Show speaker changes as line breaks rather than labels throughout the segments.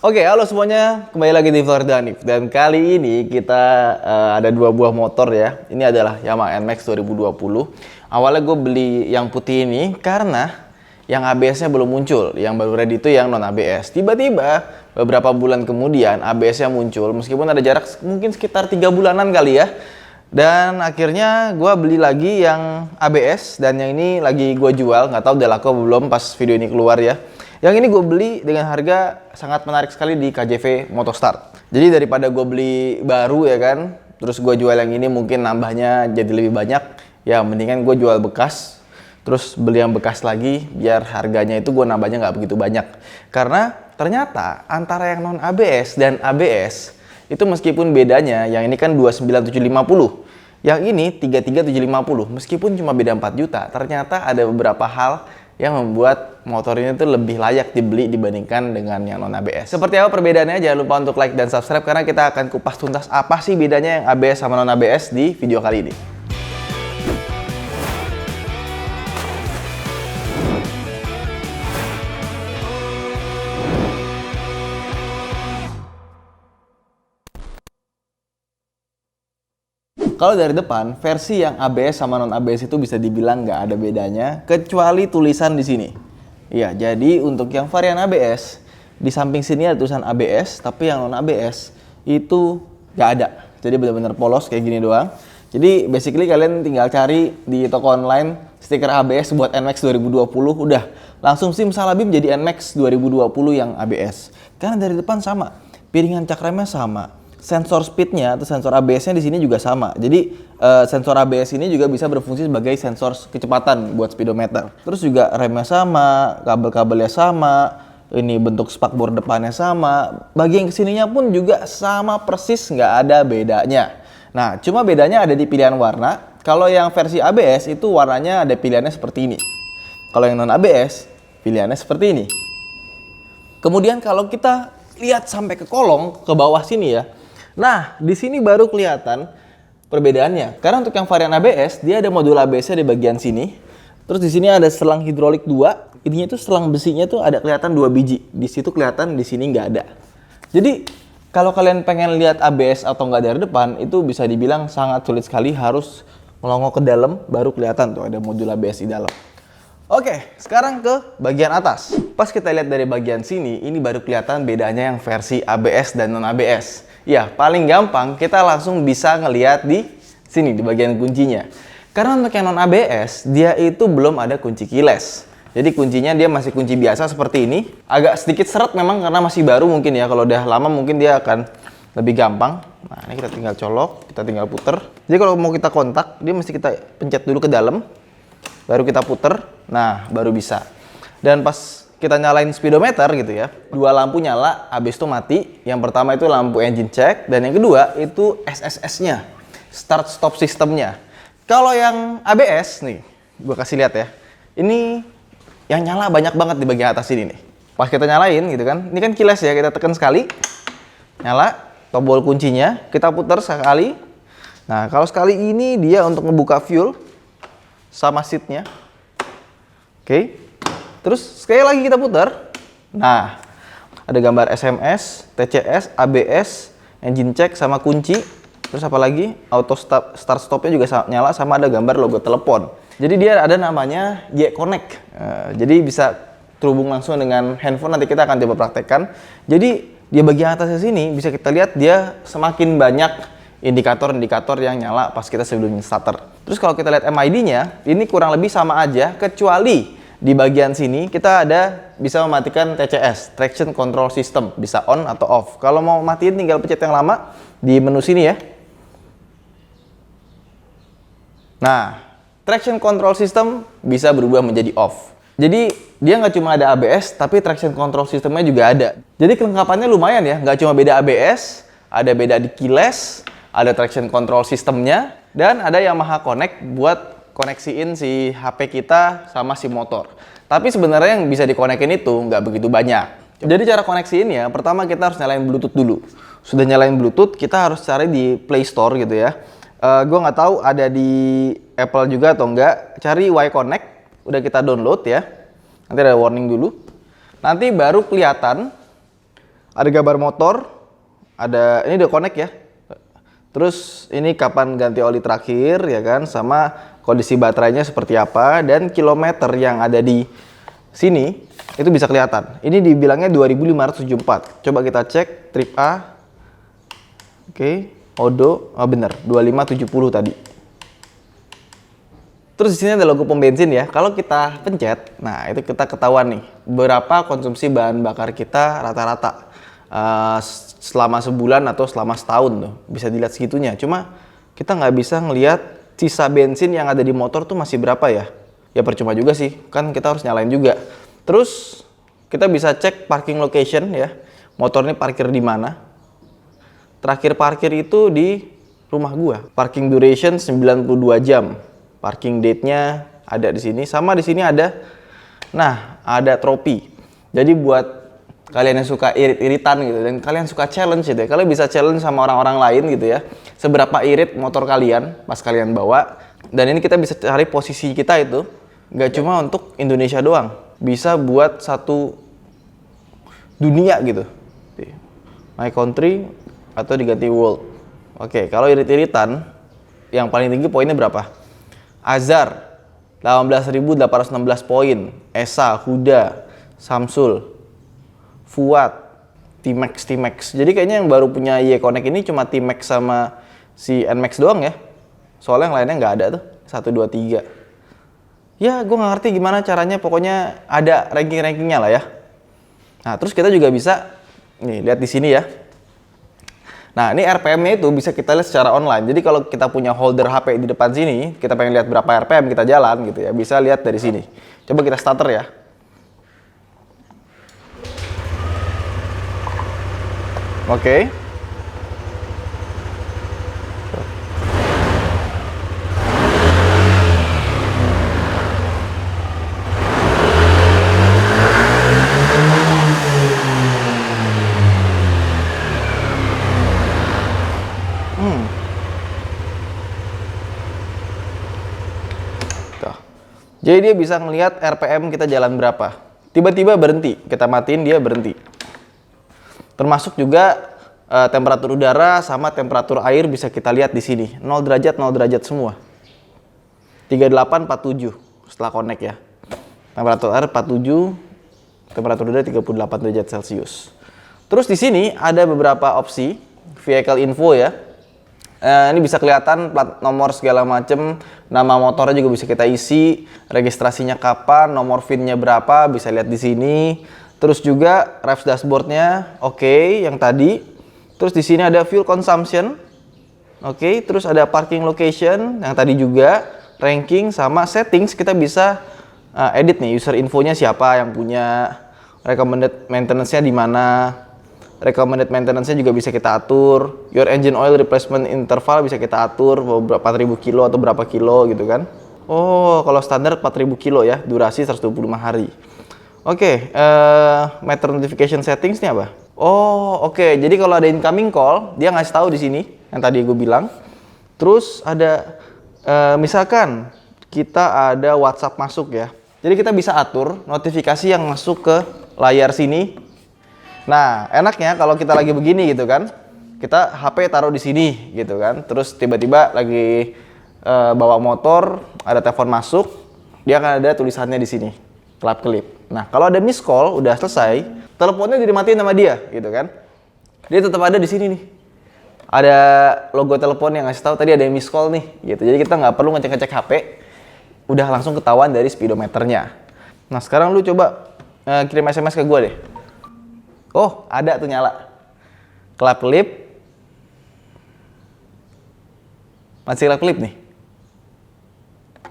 Oke, halo semuanya, kembali lagi di Florida Hanif. Dan kali ini kita ada dua buah motor ya. Ini adalah Yamaha NMAX 2020. Awalnya gue beli yang putih ini karena yang ABS-nya belum muncul. Yang baru ready itu yang non ABS. Tiba-tiba beberapa bulan kemudian ABS-nya muncul, meskipun ada jarak mungkin sekitar 3 bulanan kali ya. Dan akhirnya gue beli lagi yang ABS, dan yang ini lagi gue jual. Nggak tahu udah laku atau belum pas video ini keluar ya. Yang ini gue beli dengan harga sangat menarik sekali di KJV Motostart. Jadi daripada gue beli baru ya kan, terus gue jual yang ini mungkin nambahnya jadi lebih banyak, ya mendingan gue jual bekas, terus beli yang bekas lagi biar harganya itu gue nambahnya nggak begitu banyak. Karena ternyata antara yang non ABS dan ABS itu meskipun bedanya, yang ini kan 29750, yang ini 33750, meskipun cuma beda 4 juta, ternyata ada beberapa hal yang membuat motor ini tuh lebih layak dibeli dibandingkan dengan yang non ABS. Seperti apa perbedaannya? Jangan lupa untuk like dan subscribe karena kita akan kupas tuntas apa sih bedanya yang ABS sama non ABS di video kali ini. Kalau dari depan, versi yang ABS sama non ABS itu bisa dibilang nggak ada bedanya, kecuali tulisan di sini. Iya, jadi untuk yang varian ABS, di samping sini ada tulisan ABS, tapi yang non ABS itu nggak ada. Jadi benar-benar polos kayak gini doang. Jadi basically kalian tinggal cari di toko online stiker ABS buat NMAX 2020, udah langsung simsalabim jadi NMAX 2020 yang ABS. Karena dari depan sama, piringan cakremnya sama. Sensor speednya atau sensor ABS-nya di sini juga sama. Jadi sensor ABS ini juga bisa berfungsi sebagai sensor kecepatan buat speedometer. Terus juga remnya sama, kabel-kabelnya sama, ini bentuk spakbor depannya sama. Bagian kesininya pun juga sama persis, nggak ada bedanya. Nah, cuma bedanya ada di pilihan warna. Kalau yang versi ABS itu warnanya ada pilihannya seperti ini. Kalau yang non ABS pilihannya seperti ini. Kemudian kalau kita lihat sampai ke kolong ke bawah sini ya. Nah, di sini baru kelihatan perbedaannya. Karena untuk yang varian ABS, dia ada modul ABS-nya di bagian sini. Terus di sini ada selang hidrolik 2. Ininya tuh selang besinya tuh ada kelihatan 2 biji. Di situ kelihatan, di sini nggak ada. Jadi, kalau kalian pengen lihat ABS atau nggak dari depan, itu bisa dibilang sangat sulit sekali. Harus melongo ke dalam, baru kelihatan tuh ada modul ABS di dalam. Oke, sekarang ke bagian atas. Pas kita lihat dari bagian sini, ini baru kelihatan bedanya yang versi ABS dan non ABS. Ya, paling gampang kita langsung bisa ngelihat di sini, di bagian kuncinya. Karena untuk yang non ABS, dia itu belum ada kunci keyless. Jadi kuncinya dia masih kunci biasa seperti ini. Agak sedikit seret memang karena masih baru mungkin ya. Kalau udah lama mungkin dia akan lebih gampang. Nah, ini kita tinggal colok, kita tinggal puter. Jadi kalau mau kita kontak, dia mesti kita pencet dulu ke dalam. Baru kita puter, nah baru bisa. Dan pas kita nyalain speedometer gitu ya, dua lampu nyala, habis itu mati. Yang pertama itu lampu engine check, dan yang kedua itu SSS-nya, start stop sistemnya. Kalau yang ABS nih, gue kasih lihat ya, ini yang nyala banyak banget di bagian atas ini nih. Pas kita nyalain gitu kan, ini kan keyless ya, kita tekan sekali, nyala, tombol kuncinya, kita putar sekali. Nah, kalau sekali ini dia untuk ngebuka fuel sama seatnya. Oke. Terus sekali lagi kita putar. Nah, ada gambar SMS, TCS, ABS, engine check sama kunci. Terus apa lagi? Auto start stopnya juga nyala, sama ada gambar logo telepon. Jadi dia ada namanya Y-Connect. Jadi bisa terhubung langsung dengan handphone, nanti kita akan coba praktekkan. Jadi di bagian atasnya sini bisa kita lihat dia semakin banyak indikator-indikator yang nyala pas kita sebelum starter. Terus kalau kita lihat MID-nya, ini kurang lebih sama aja, kecuali di bagian sini kita ada bisa mematikan TCS, Traction Control System, bisa on atau off. Kalau mau matiin tinggal pencet yang lama di menu sini ya. Nah, Traction Control System bisa berubah menjadi off. Jadi dia nggak cuma ada ABS, tapi Traction Control Systemnya juga ada. Jadi kelengkapannya lumayan ya, nggak cuma beda ABS, ada beda di keyless, ada Traction Control Systemnya, dan ada Yamaha Connect buat koneksiin si HP kita sama si motor. Tapi sebenarnya yang bisa dikonekin itu nggak begitu banyak. Jadi cara koneksiinnya, pertama kita harus nyalain Bluetooth dulu. Sudah nyalain Bluetooth, kita harus cari di Play Store gitu ya. Gue nggak tahu ada di Apple juga atau enggak. Cari Y-Connect, udah kita download ya. Nanti ada warning dulu. Nanti baru kelihatan Ada gambar motor, ada ini udah connect ya. Terus ini kapan ganti oli terakhir ya kan, sama kondisi baterainya seperti apa, dan kilometer yang ada di sini itu bisa kelihatan. Ini dibilangnya 2574. Coba kita cek trip A. Oke, odo, oh bener 2570 tadi. Terus di sini ada logo pom bensin ya. Kalau kita pencet, nah itu kita ketahuan nih berapa konsumsi bahan bakar kita rata-rata selama sebulan atau selama setahun tuh. Bisa dilihat segitunya. Cuma kita nggak bisa ngelihat sisa bensin yang ada di motor tuh masih berapa ya. Ya percuma juga sih, kan kita harus nyalain juga. Terus kita bisa cek parking location ya. Motor ini parkir di mana. Terakhir parkir itu di rumah gua. Parking duration 92 jam. Parking date-nya ada di sini. Sama di sini ada, nah ada trofi. Jadi buat kalian yang suka irit-iritan gitu dan kalian suka challenge gitu ya, kalian bisa challenge sama orang-orang lain gitu ya, seberapa irit motor kalian pas kalian bawa. Dan ini kita bisa cari posisi kita itu nggak cuma untuk Indonesia doang, bisa buat satu dunia gitu, my country atau diganti world. Oke, kalau irit-iritan yang paling tinggi poinnya berapa? Azhar 18.816 poin, Esa, Huda, Samsul, Fuad, T-Max. Jadi kayaknya yang baru punya Y-Connect ini cuma T-Max sama si N-Max doang ya. Soalnya yang lainnya nggak ada tuh. 1, 2, 3. Ya gue nggak ngerti gimana caranya. Pokoknya ada ranking-rankingnya lah ya. Nah terus kita juga bisa, nih lihat di sini ya. Nah ini RPM-nya itu bisa kita lihat secara online. Jadi kalau kita punya holder HP di depan sini, kita pengen lihat berapa RPM kita jalan gitu ya. Bisa lihat dari sini. Coba kita starter ya. Oke. Tuh. Jadi dia bisa ngelihat RPM kita jalan berapa. Tiba-tiba berhenti, kita matiin dia berhenti. Termasuk juga temperatur udara sama temperatur air bisa kita lihat di sini. 0 derajat, 0 derajat semua. 38, 47 setelah connect ya. Temperatur air 47, temperatur udara 38 derajat Celcius. Terus di sini ada beberapa opsi vehicle info ya. Ini bisa kelihatan plat nomor segala macem, nama motornya juga bisa kita isi, registrasinya kapan, nomor VIN-nya berapa, bisa lihat di sini. Terus juga revs dashboardnya, oke, yang tadi. Terus di sini ada fuel consumption, oke. Terus ada parking location, yang tadi juga, ranking sama settings. Kita bisa edit nih, user infonya siapa yang punya, recommended maintenance-nya di mana. Recommended maintenance-nya juga bisa kita atur. Your engine oil replacement interval bisa kita atur, berapa 4.000 kilo atau berapa kilo gitu kan. Oh, kalau standar 4.000 kilo ya, durasi 125 hari. Oke, meter notification settings ini apa? Oh, oke. Jadi kalau ada incoming call, dia ngasih tahu di sini yang tadi gue bilang. Terus ada misalkan kita ada WhatsApp masuk ya. Jadi kita bisa atur notifikasi yang masuk ke layar sini. Nah, enaknya kalau kita lagi begini gitu kan, kita HP taruh di sini gitu kan. Terus tiba-tiba lagi bawa motor, ada telepon masuk, dia akan ada tulisannya di sini, kelap-kelip. Nah, kalau ada miss call udah selesai, teleponnya dimatiin sama dia gitu kan. Dia tetap ada di sini nih. Ada logo telepon yang ngasih tahu tadi ada miss call nih gitu. Jadi kita nggak perlu ngecek-ngecek HP, udah langsung ketahuan dari speedometernya. Nah, sekarang lu coba kirim SMS ke gue deh. Oh, ada tuh nyala. Kelap-kelip. Masih kelap-kelip nih.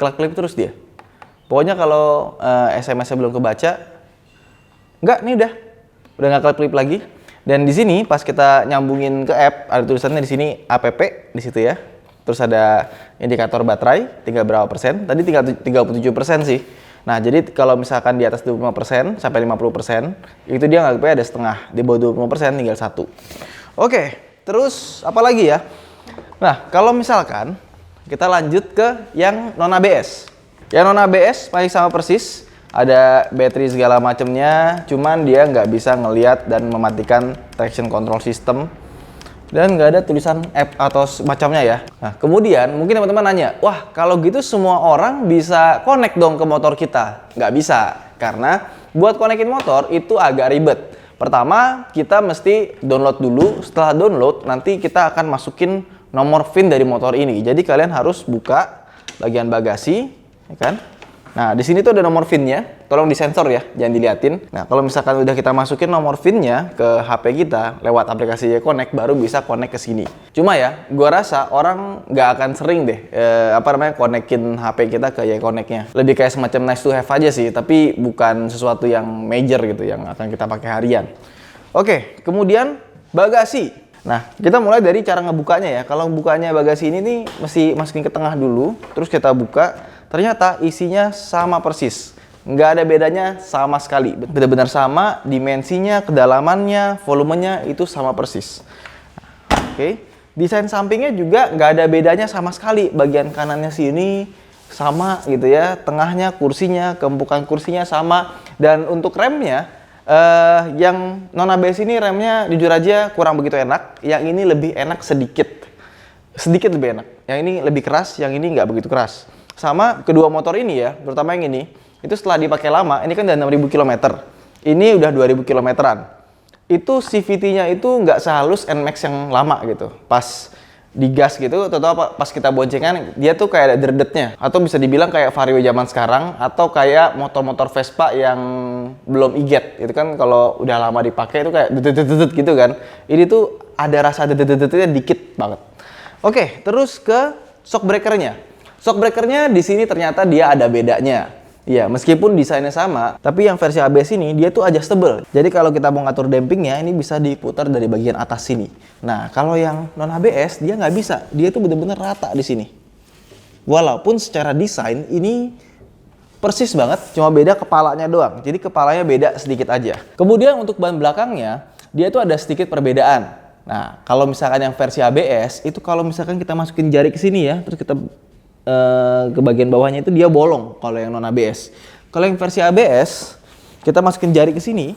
Kelap-kelip terus dia. Pokoknya kalau SMS-nya belum kebaca, enggak, nih udah nggak kelap-kelip lagi. Dan di sini pas kita nyambungin ke app, ada tulisannya di sini app di situ ya. Terus ada indikator baterai, tinggal berapa persen? Tadi tinggal 37% sih. Nah, jadi kalau misalkan di atas 25% sampai 50%, itu dia nggak ada setengah. Di bawah 20% tinggal 1. Oke, terus apa lagi ya? Nah, kalau misalkan kita lanjut ke yang non ABS. Yang non ABS masih sama persis. ada battery segala macamnya, cuman dia nggak bisa ngelihat dan mematikan traction control system, dan nggak ada tulisan app atau semacamnya ya. Nah, kemudian mungkin teman-teman nanya, wah kalau gitu semua orang bisa connect dong ke motor kita? Nggak bisa, karena buat konekin motor itu agak ribet. Pertama, kita mesti download dulu. Setelah download, nanti kita akan masukin nomor VIN dari motor ini. Jadi kalian harus buka bagian bagasi, ya kan? Nah, di sini tuh ada nomor VIN-nya. Tolong disensor ya, jangan diliatin. Nah, kalau misalkan udah kita masukin nomor VIN-nya ke HP kita lewat aplikasi YConnect, baru bisa connect ke sini. Cuma ya, gua rasa orang nggak akan sering deh konekin HP kita ke YConnect-nya. Lebih kayak semacam nice to have aja sih, tapi bukan sesuatu yang major gitu yang akan kita pakai harian. Oke, kemudian bagasi. Nah, kita mulai dari cara ngebukanya ya. Kalau bukanya bagasi ini nih mesti masukin ke tengah dulu, terus kita buka. Ternyata isinya sama persis, nggak ada bedanya sama sekali, benar-benar sama, dimensinya, kedalamannya, volumenya itu sama persis. Oke, desain sampingnya juga nggak ada bedanya sama sekali, bagian kanannya sini sama gitu ya, tengahnya, kursinya, keempukan kursinya sama, dan untuk remnya, yang non ABS ini remnya jujur aja kurang begitu enak, yang ini lebih enak sedikit lebih enak, yang ini lebih keras, yang ini nggak begitu keras. Sama kedua motor ini ya, terutama yang ini, itu setelah dipakai lama, ini kan udah 6.000 km. Ini udah 2.000 kilometeran. Itu CVT-nya itu nggak sehalus NMAX yang lama gitu. Pas digas gitu, atau pas kita boncengan, dia tuh kayak ada derdetnya. Atau bisa dibilang kayak Vario zaman sekarang, atau kayak motor-motor Vespa yang belum iget. Itu kan kalau udah lama dipakai itu kayak dedet gitu kan. Ini tuh ada rasa dedet-dedetnya dikit banget. Oke, terus ke shock breaker-nya. Shock breaker-nya di sini ternyata dia ada bedanya. Ya, meskipun desainnya sama, tapi yang versi ABS ini dia tuh adjustable. Jadi kalau kita mau ngatur dampingnya, ini bisa diputar dari bagian atas sini. Nah, kalau yang non ABS dia nggak bisa. Dia tuh bener-bener rata di sini. Walaupun secara desain ini persis banget, cuma beda kepalanya doang. Jadi kepalanya beda sedikit aja. Kemudian untuk ban belakangnya, dia tuh ada sedikit perbedaan. Nah, kalau misalkan yang versi ABS itu kalau misalkan kita masukin jari ke sini ya, terus kita ke bagian bawahnya itu dia bolong kalau yang non ABS. Kalau yang versi ABS kita masukin jari ke sini,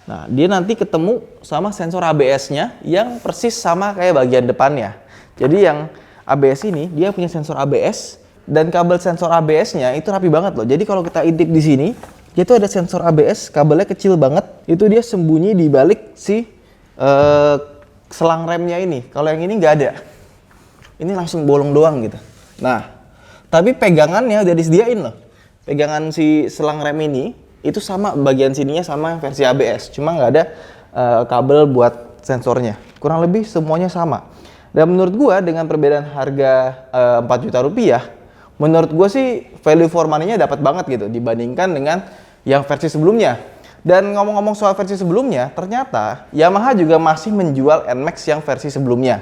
nah dia nanti ketemu sama sensor ABS-nya yang persis sama kayak bagian depannya. Jadi yang ABS ini dia punya sensor ABS dan kabel sensor ABS-nya itu rapi banget loh. Jadi kalau kita intip di sini, dia tuh ada sensor ABS, kabelnya kecil banget. Itu dia sembunyi di balik si selang remnya ini. Kalau yang ini nggak ada. Ini langsung bolong doang gitu. Nah, tapi pegangannya udah disediain loh. Pegangan si selang rem ini itu sama, bagian sininya sama versi ABS, cuma nggak ada kabel buat sensornya. Kurang lebih semuanya sama. Dan menurut gua dengan perbedaan harga 4 juta rupiah, menurut gua sih value for money-nya dapat banget gitu dibandingkan dengan yang versi sebelumnya. Dan ngomong-ngomong soal versi sebelumnya, ternyata Yamaha juga masih menjual NMAX yang versi sebelumnya.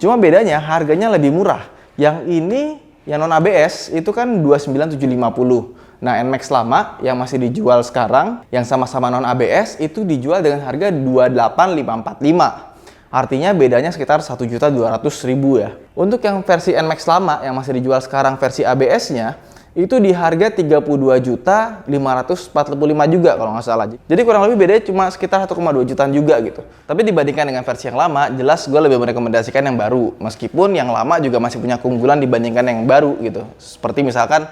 Cuma bedanya harganya lebih murah. Yang ini, yang non ABS, itu kan 29.750. Nah, NMAX lama yang masih dijual sekarang, yang sama-sama non ABS, itu dijual dengan harga 28.545. Artinya bedanya sekitar 1.200.000 ya. Untuk yang versi NMAX lama yang masih dijual sekarang versi ABS-nya, itu di harga 32.545 juga kalau nggak salah. Jadi kurang lebih bedanya cuma sekitar 1,2 jutaan juga gitu. Tapi dibandingkan dengan versi yang lama, jelas gue lebih merekomendasikan yang baru. Meskipun yang lama juga masih punya keunggulan dibandingkan yang baru gitu. Seperti misalkan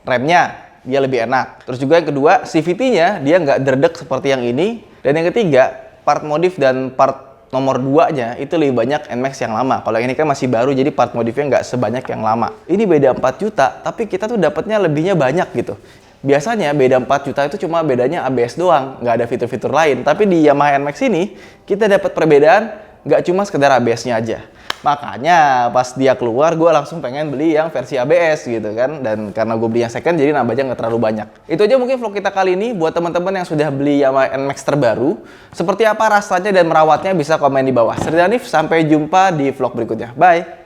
remnya, dia lebih enak. Terus juga yang kedua, CVT-nya dia nggak derdek seperti yang ini. Dan yang ketiga, part modif dan part nomor 2-nya itu lebih banyak NMAX yang lama. Kalau ini kan masih baru, jadi part modifnya nggak sebanyak yang lama. Ini beda 4 juta, tapi kita tuh dapatnya lebihnya banyak gitu. Biasanya beda 4 juta itu cuma bedanya ABS doang, nggak ada fitur-fitur lain. Tapi di Yamaha NMAX ini, kita dapat perbedaan nggak cuma sekedar ABS-nya aja. Makanya pas dia keluar, gue langsung pengen beli yang versi ABS gitu kan. Dan karena gue beli yang second, jadi nambahnya nggak terlalu banyak. Itu aja mungkin vlog kita kali ini. Buat teman-teman yang sudah beli Yamaha NMAX terbaru, seperti apa rasanya dan merawatnya bisa komen di bawah. Saya Danif, sampai jumpa di vlog berikutnya. Bye!